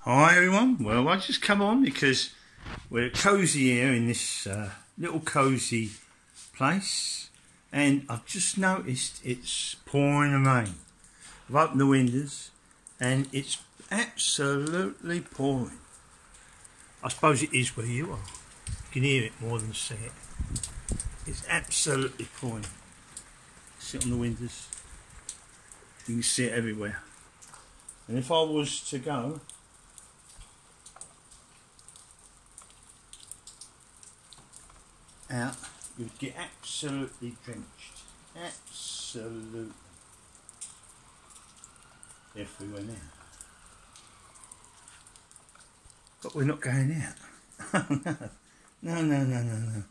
Hi everyone, well I just come on because we're cosy here in this little cosy place, and I've just noticed it's pouring rain. I've opened the windows and it's absolutely pouring. I suppose it is where you are. You can hear it more than see it. It's absolutely pouring. Sit on the windows, you can see it everywhere. And if I was to go out, you would get absolutely drenched. Absolutely. Everywhere now. But we're not going out. No. No.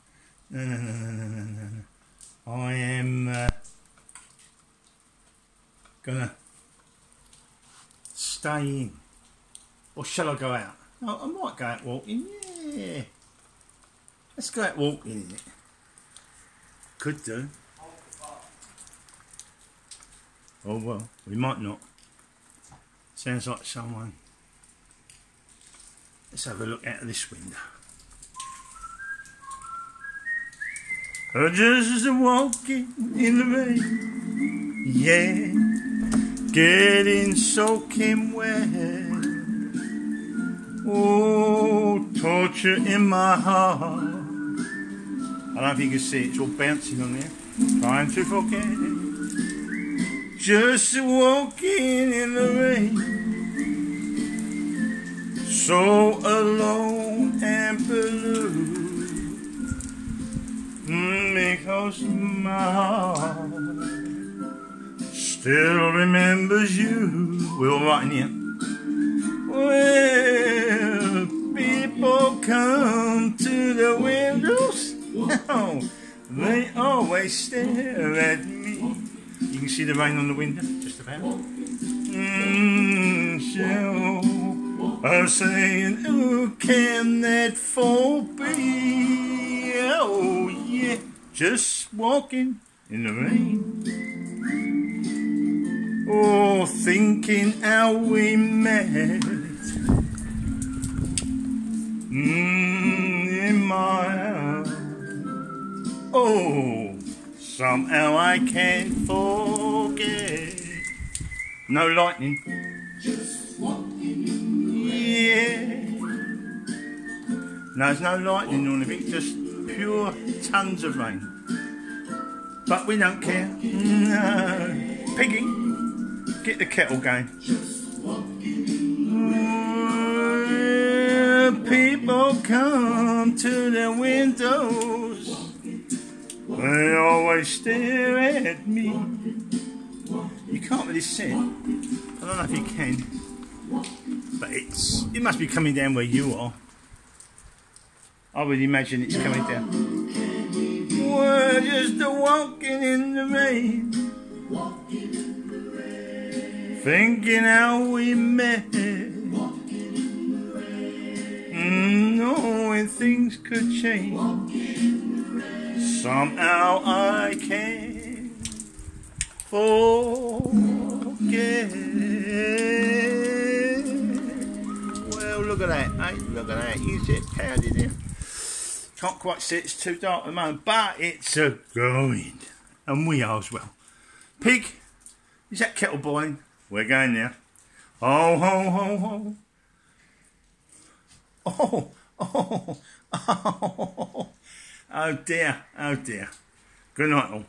I am gonna stay in. Or shall I go out? No, I might go out walking, yeah. Let's go out walking, innit? Could do. Oh well, we might not. Sounds like someone. Let's have a look out of this window. Oh, just walking in the rain, yeah, getting soaking wet. Oh, torture in my heart. I don't know if you can see it, it's all bouncing on there. Trying to forget it. Just walking in the rain. So alone and blue. Because my heart still remembers you. We're all right in here. Well, people come to the windows. No, they always stare at me. You can see the rain on the window, just about. So I'm saying, who can that for be? Oh yeah, just walking in the rain. Oh, thinking how we met. In my heart. Oh, somehow I can't forget. No lightning. Just walking in the rain. Yeah. No, there's no lightning or anything, just pure tons of rain. But we don't care. No. Piggy, get the kettle going. Just walking in the rain. People come to the windows. They always stare at me. You can't really see it. I don't know if you can, but it must be coming down where you are. I would imagine it's coming down. We're just walking in the rain, thinking how we met. Knowing things could change. Somehow I can't forget. Well, look at that, eh? Look at that. You see it powdered there. Can't quite see it, it's too dark at the moment, but it's a going. And we are as well. Pig, is that kettle boiling? We're going now. Oh, ho, ho, ho. Oh dear, oh dear. Good night all.